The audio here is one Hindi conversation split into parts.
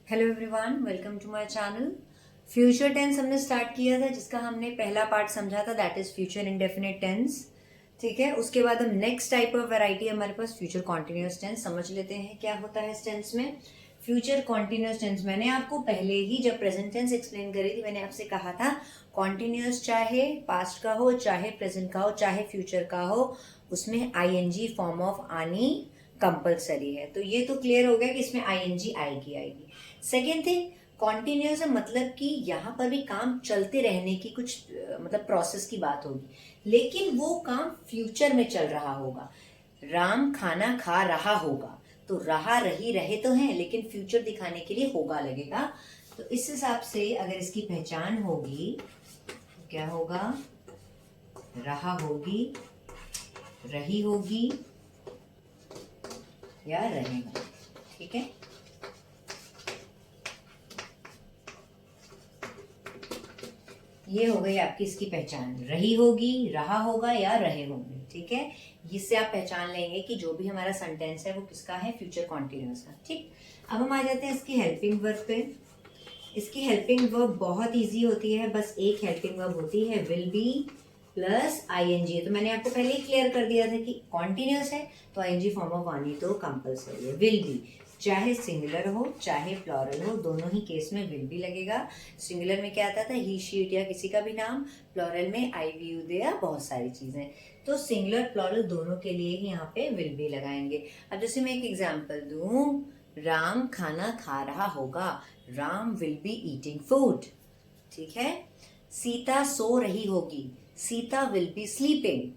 Hello everyone, welcome to my channel. Future tense हमने स्टार्ट किया था, जिसका हमने पहला पार्ट समझा था, that is future indefinite tense. ठीक है, उसके बाद हम नेक्स्ट टाइप ऑफ वैरायटी हमारे पास फ्यूचर कॉन्टिन्यूअस टेंस समझ लेते हैं क्या होता है इस टेंस में। फ्यूचर कॉन्टिन्यूअस टेंस मैंने आपको पहले ही जब प्रेजेंट टेंस एक्सप्लेन करी थी, मैंने आपसे कहा था कॉन्टिन्यूअस चाहे पास्ट का हो, चाहे प्रेजेंट का हो, चाहे फ्यूचर का हो, उसमें आईएनजी फॉर्म ऑफ आनी कंपलसरी है। तो ये तो क्लियर हो गया कि इसमें आईएनजी आएगी। सेकेंड थिंग, कॉन्टिन्यूस मतलब कि यहाँ पर भी काम चलते रहने की कुछ मतलब प्रोसेस की बात होगी, लेकिन वो काम फ्यूचर में चल रहा होगा। राम खाना खा रहा होगा, तो रहा रही रहे तो हैं, लेकिन फ्यूचर दिखाने के लिए होगा लगेगा। तो इस हिसाब से अगर इसकी पहचान होगी तो क्या होगा, रहा होगी, रही होगी या रहेगा। ठीक है, ये हो गई आपकी इसकी पहचान, रही होगी, रहा होगा या रहे होंगे। ठीक है, इससे आप पहचान लेंगे कि जो भी हमारा सेंटेंस है वो किसका है, फ्यूचर कॉन्टिन्यूअस का। ठीक, अब हम आ जाते हैं इसकी हेल्पिंग वर्ब पे। इसकी हेल्पिंग वर्ब बहुत इजी होती है, बस एक हेल्पिंग वर्ब होती है, विल बी प्लस आईएनजी। तो मैंने आपको पहले ही क्लियर कर दिया था कि कॉन्टिन्यूअस है तो आईएनजी फॉर्म ऑफ आनी तो कंपलसरी है। विल बी चाहे सिंगुलर हो चाहे प्लूरल हो, दोनों ही केस में विल बी लगेगा। सिंगुलर में क्या आता था, ही शी इट या किसी का भी नाम, प्लूरल में आई वी यू दे या बहुत सारी चीजें। तो सिंगुलर प्लूरल दोनों के लिए ही यहाँ पे विल बी लगाएंगे। अब जैसे मैं एक एग्जाम्पल दूं, राम खाना खा रहा होगा, Ram will be eating food. ठीक है, सीता सो रही होगी, सीता विल बी स्लीपिंग।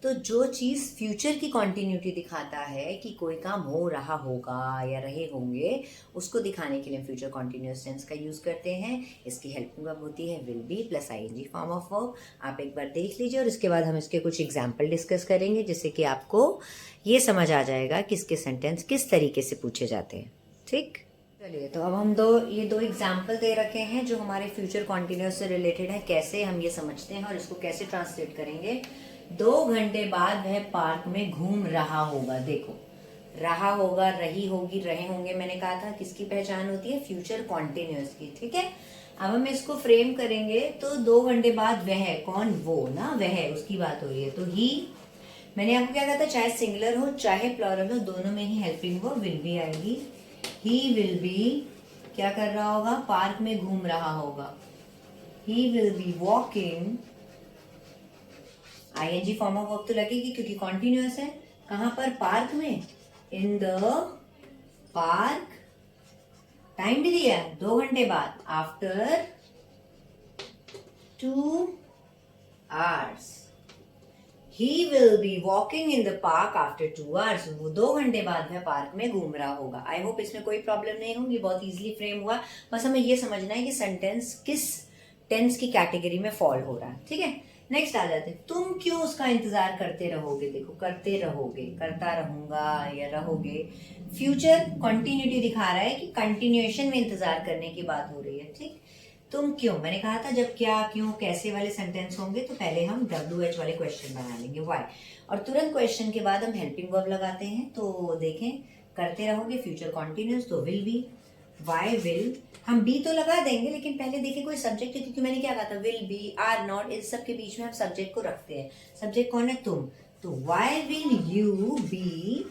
तो जो चीज फ्यूचर की कॉन्टिन्यूटी दिखाता है कि कोई काम हो रहा होगा या रहे होंगे, उसको दिखाने के लिए फ्यूचर कॉन्टिन्यूअस टेंस का यूज करते हैं। इसकी हेल्पिंग वर्ब होती है will be plus ING form of verb. आप एक बार देख लीजिए और इसके बाद हम इसके कुछ एग्जाम्पल डिस्कस करेंगे, जिससे कि आपको ये समझ आ जाएगा कि इसके सेंटेंस किस तरीके से पूछे जाते हैं। ठीक, चलिए, तो अब हम ये दो एग्जाम्पल दे रखे हैं जो हमारे फ्यूचर कॉन्टिन्यूअस से रिलेटेड है। कैसे हम ये समझते हैं और इसको कैसे ट्रांसलेट करेंगे। 2 घंटे बाद वह पार्क में घूम रहा होगा। देखो, रहा होगा, रही होगी, रहे होंगे, मैंने कहा था किसकी पहचान होती है, फ्यूचर कॉन्टिन्यूअस की। ठीक है, अब हम इसको फ्रेम करेंगे तो 2 घंटे बाद वह, कौन, वो ना, वह उसकी बात हो रही है। तो ही, मैंने आपको क्या कहा था, चाहे सिंगुलर हो चाहे प्लूरल हो, दोनों में ही हेल्पिंग वो विल बी आएगी। ही विल बी क्या कर रहा होगा, पार्क में घूम रहा होगा। He will be walking, ING form of verb तो लगेगी क्योंकि कॉन्टिन्यूअस है। कहां पर, पार्क में, इन द पार्क। टाइम भी दिया है 2 घंटे बाद, after 2 hours। He will be walking in the park after 2 hours। वो 2 घंटे बाद वह पार्क में घूम रहा होगा। आई होप इसमें कोई प्रॉब्लम नहीं होगी, बहुत इजीली फ्रेम हुआ। बस हमें ये समझना है कि सेंटेंस किस टेंस की कैटेगरी में फॉल हो रहा है। ठीक है, नेक्स्ट आ जाते हैं, तुम क्यों उसका इंतजार करते रहोगे। देखो, करते रहोगे, करता रहूंगा या रहोगे, फ्यूचर कंटिन्यूटी दिखा रहा है कि कंटिन्यूएशन में इंतजार करने की बात हो रही है। ठीक, तुम क्यों, मैंने कहा था जब क्या, क्यों, कैसे वाले सेंटेंस होंगे तो पहले हम WH वाले क्वेश्चन बना लेंगे, वाई, और तुरंत क्वेश्चन के बाद हम हेल्पिंग वर्ब लगाते हैं। तो देखें, करते रहोगे फ्यूचर कॉन्टिन्यूअस तो विल बी, वाई विल, हम बी तो लगा देंगे लेकिन पहले देखें कोई सब्जेक्ट है, क्योंकि मैंने क्या कहा था, विल बी, आर नॉट, इस सब के बीच में हम सब्जेक्ट को रखते हैं। सब्जेक्ट कौन है, तुम। तो वाई विल यू बी,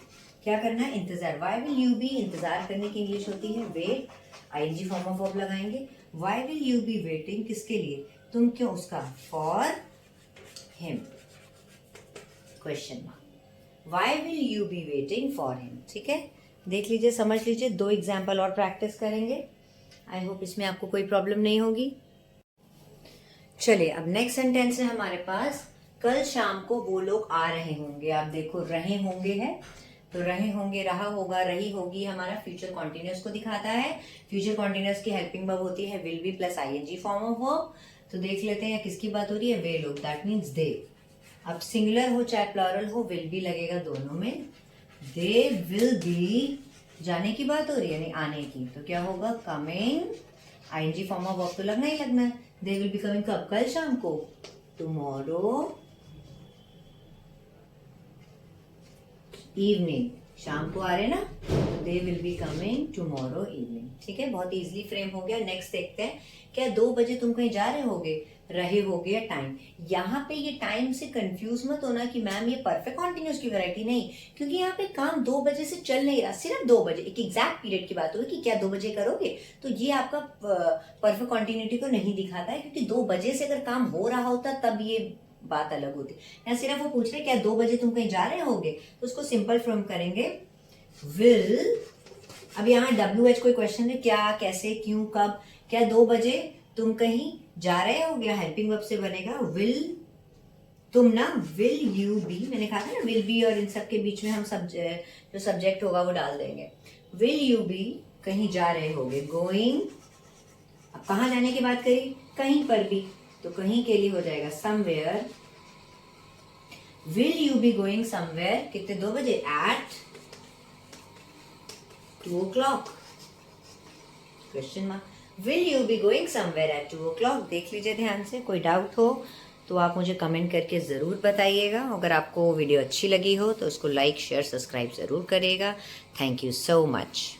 क्या करना है, इंतजार। वाई विल यू बी, इंतजार करने की इंग्लिश होती है wait, ING form of verb लगाएंगे। Why will you be waiting, किसके लिए, तुम क्यों उसका, for him, question mark, why will you be waiting for him. ठीक है, देख लीजिए, समझ लीजिए, 2 एग्जाम्पल और प्रैक्टिस करेंगे। आई होप इसमें आपको कोई प्रॉब्लम नहीं होगी। चलिए, अब नेक्स्ट सेंटेंस है हमारे पास, कल शाम को वो लोग आ रहे होंगे। आप देखो, रहे होंगे है, तो रहे होंगे, रहा होगा, रही होगी, हमारा फ्यूचर कॉन्टिन्यूअस को दिखाता है। फ्यूचर कॉन्टिन्यूअस की हेल्पिंग वर्ब होती है will be plus ING form of verb. तो देख लेते हैं किसकी बात हो रही है, वे लोग, दैट मीन्स दे। अब सिंगुलर हो चाहे प्लूरल हो, विल बी लगेगा दोनों में। दे विल बी, जाने की बात हो रही है, नहीं आने की, तो क्या होगा, coming, ING form of verb तो लगना ही लगना है। दे विल बी कमिंग कब, कल शाम को, टुमारो इवनिंग। शाम को आ रहे ना, तो they will be coming tomorrow evening. ठीक है, बहुत इजीली फ्रेम हो गया। नेक्स्ट देखते हैं, क्या 2 बजे तुम कहीं जा रहे होगे या टाइम। यहाँ पे ये टाइम से कंफ्यूज मत होना कि मैम ये परफेक्ट कॉन्टिन्यूस की वैरायटी, नहीं, क्योंकि यहाँ पे काम 2 बजे से चल नहीं रहा, सिर्फ 2 बजे एक एग्जैक्ट पीरियड की बात होगी कि क्या 2 बजे करोगे, तो ये आपका परफेक्ट कॉन्टिन्यूटी को नहीं दिखाता है, क्योंकि 2 बजे से अगर काम हो रहा होता तब ये बात अलग होती। यहाँ सिर्फ वो पूछ रहे क्या 2 बजे तुम कहीं जा रहे होगे, तो उसको सिंपल फॉर्म करेंगे विल। अब यहाँ WH कोई क्वेश्चन है, क्या, कैसे, क्यों, कब। क्या 2 बजे तुम कहीं जा रहे हो गया, हेल्पिंग वर्ब से बनेगा विल, तुम ना, विल यू बी, मैंने कहा था ना विल बी और इन सब के बीच में हम जो सब्जेक्ट होगा वो डाल देंगे। विल यू बी कहीं जा रहे होगे, गोइंग। अब कहाँ जाने की बात करी, कहीं पर भी, तो कहीं के लिए हो जाएगा somewhere. Will you be going somewhere, कितने, 2 बजे, at 2 o'clock, question mark. Will you be going somewhere at 2 o'clock। देख लीजिए ध्यान से, कोई डाउट हो तो आप मुझे कमेंट करके ज़रूर बताइएगा। अगर आपको वीडियो अच्छी लगी हो तो उसको लाइक, शेयर, सब्सक्राइब ज़रूर करिएगा। Thank you so much.